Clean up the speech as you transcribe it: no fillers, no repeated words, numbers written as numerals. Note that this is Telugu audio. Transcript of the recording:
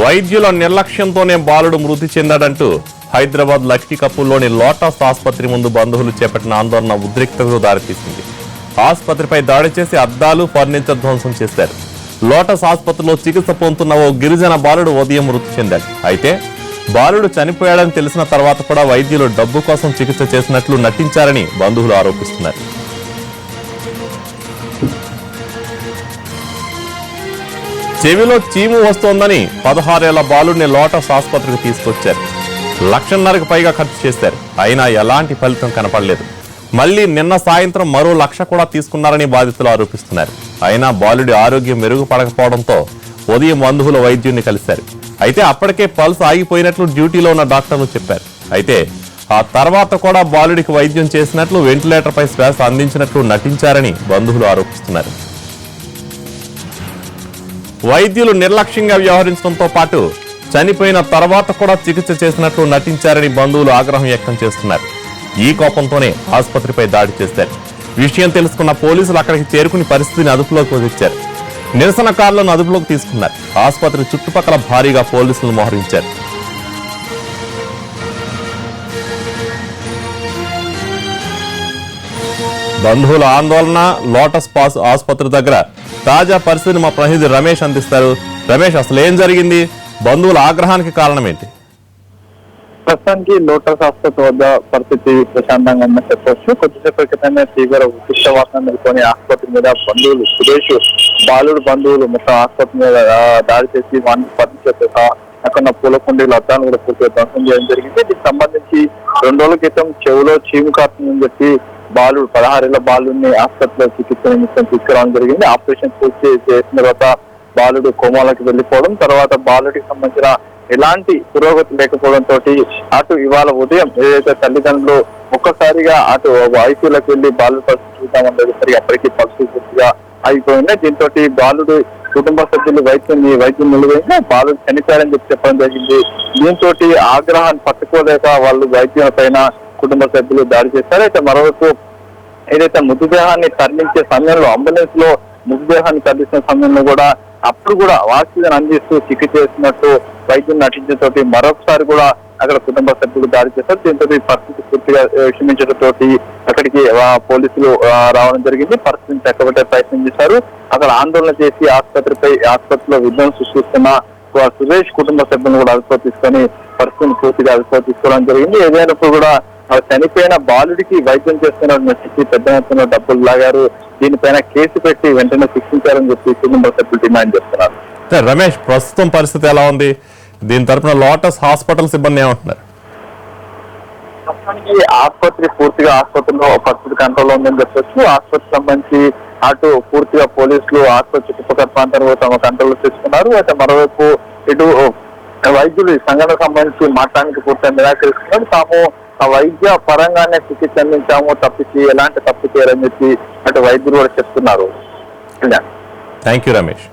వైద్యుల నిర్లక్ష్యంతోనే బాలుడు మృతి చెందాడంటూ హైదరాబాద్ లక్కీ కపూర్లోని లోటస్ ఆసుపత్రి ముందు బంధువులు చేపట్టిన ఆందోళన ఉద్రిక్తతకు దారితీసింది. ఆసుపత్రిపై దాడి చేసి అద్దాలు, ఫర్నిచర్ ధ్వంసం చేశారు. లోటస్ ఆసుపత్రిలో చికిత్స పొందుతున్న ఓ గిరిజన బాలుడు ఉదయం మృతి చెందాడు. అయితే బాలుడు చనిపోయాడని తెలిసిన తర్వాత కూడా వైద్యులు డబ్బు కోసం చికిత్స చేసినట్లు నటించారని బంధువులు ఆరోపిస్తున్నారు. చెవిలో చీము వస్తోందని 16 ఏళ్ల బాలుడిని లోటస్ ఆసుపత్రికి తీసుకొచ్చారు. 1,50,000కు పైగా ఖర్చు చేశారు. అయినా ఎలాంటి ఫలితం కనపడలేదు. మళ్లీ నిన్న సాయంత్రం మరో 1,00,000 కూడా తీసుకున్నారని బాధితులు ఆరోపిస్తున్నారు. అయినా బాలుడి ఆరోగ్యం మెరుగుపడకపోవడంతో ఉదయం బంధువుల వైద్యుడిని కలిశారు. అయితే అప్పటికే పల్స్ ఆగిపోయినట్లు డ్యూటీలో ఉన్న డాక్టర్లు చెప్పారు. అయితే ఆ తర్వాత కూడా బాలుడికి వైద్యం చేసినట్లు, వెంటిలేటర్పై శ్వాస అందించినట్లు నటించారని బంధువులు ఆరోపిస్తున్నారు. వైద్యులు నిర్లక్ష్యంగా వ్యవహరించడంతో పాటు చనిపోయిన తర్వాత కూడా చికిత్స చేసినట్లు నటించారని బంధువులు ఆగ్రహం వ్యక్తం చేస్తున్నారు. ఈ కోపంతోనే ఆసుపత్రిపై దాడి చేశారు. విషయం తెలుసుకున్న పోలీసులు అక్కడికి చేరుకుని పరిస్థితిని అదుపులోకి తెచ్చారు. నిరసనకారులను అదుపులోకి తీసుకున్నారు. ఆసుపత్రి చుట్టుపక్కల భారీగా పోలీసులు మోహరించారు. బంధువుల ఆందోళన, లోటస్ పాస్ ఆసుపత్రి దగ్గర తాజా పరిస్థితిని మా ప్రతినిధి రమేష్ అందిస్తారు. రమేష్, అసలు ఏం జరిగింది? బంధువుల ఆగ్రహానికి కారణం ఏంటి? ప్రస్తుతానికి లోటస్ ఆసుపత్రి వద్ద పరిస్థితి ప్రశాంతంగా ఉందని చెప్పవచ్చు. కొద్దిసేపటి క్రితమే తీవ్ర ఉద్రిక్త వాసన నెలకొని ఆసుపత్రి మీద బంధువులు, సురేష్ బాలుడు బంధువులు మొత్తం ఆసుపత్రి మీద దాడి చేసి వాటిని పరిచయ అక్కడ పూల కుండీలు, అద్దాలను కూడా పూర్తిగా ధ్వంసం చేయడం జరిగింది. దీనికి సంబంధించి 2 రోజుల క్రితం చెవులో చీము కాస్తుందని చెప్పి బాలుడు 16 ఏళ్ల బాలుడిని ఆసుపత్రిలో చికిత్స నిమిత్తం తీసుకురావడం జరిగింది. ఆపరేషన్ పూర్తి చేసిన తర్వాత బాలుడు కోమాలోకి వెళ్లిపోవడం, తర్వాత బాలుడికి సంబంధించిన ఎలాంటి పురోగతి లేకపోవడంతో అటు ఇవాళ ఉదయం ఏదైతే తల్లిదండ్రులు ఒక్కసారిగా అటు ఐసీయూలోకి వెళ్లి బాలుడు పరిస్థితి చూద్దామని అప్పటికీ పరిస్థితి పూర్తిగా అయిపోయింది. దీంతో బాలుడు కుటుంబ సభ్యులు వైద్యం నిలువైనా బాలుడు చనిపోయారని చెప్పడం జరిగింది. దీంతో ఆగ్రహాన్ని పట్టుకోలేక వాళ్ళు వైద్యుల పైన కుటుంబ సభ్యులు దాడి చేశారు. అయితే మరోవైపు ఏదైతే మృతదేహాన్ని తరలించే సమయంలో అంబులెన్స్ లో మృతదేహాన్ని తరలించిన సమయంలో కూడా అప్పుడు కూడా ఆక్సిజన్ అందిస్తూ చికిత్స చేసినట్టు వైద్యులు నటించడంతో మరొకసారి కూడా అక్కడ కుటుంబ సభ్యులు దాడి చేశారు. దీంతో పరిస్థితి పూర్తిగా క్షమించడంతో అక్కడికి పోలీసులు రావడం జరిగింది. పరిస్థితిని చక్కబట్టే ప్రయత్నం చేశారు. అక్కడ ఆందోళన చేసి ఆసుపత్రిలో విధ్వంసం సృష్టిస్తున్న సురేష్ కుటుంబ సభ్యులను కూడా అదుపులో తీసుకొని పరిస్థితిని పూర్తిగా అదుపులో తీసుకోవడం జరిగింది. ఏదైనప్పుడు కూడా చనిపోయిన బాలుడికి వైద్యం చేస్తున్న పెద్ద మొత్తంలో డబ్బులు లాగారు. దీనిపైన కేసు పెట్టి వెంటనే శిక్షించారని చెప్పి కుటుంబ సభ్యులు డిమాండ్ చేస్తున్నారు. రమేష్, ప్రస్తుతం పరిస్థితి ఎలా ఉంది? దీని తరఫున లోటస్ హాస్పిటల్ సిబ్బంది ఏమంటున్నారు? ఆసుపత్రిలో పరిస్థితి కంట్రోల్ ఉందని చెప్పొచ్చు. ఆసుపత్రికి సంబంధించి అటు పూర్తిగా పోలీసులు ఆసుపత్రి చుట్టుపక్కల ప్రాంతాలు తమ కంట్రోల్ తీసుకున్నారు. అయితే మరోవైపు ఇటు వైద్యులు ఈ సంఘటనకు సంబంధించి మాట్లాడానికి పూర్తిగా నిరాకరిస్తున్నారు. తాము వైద్య పరంగానే చికిత్స అందించాము, తప్పించి ఎలాంటి తప్పు చేయాలని చెప్పి అటు వైద్యులు కూడా చెప్తున్నారు. Thank you Ramesh.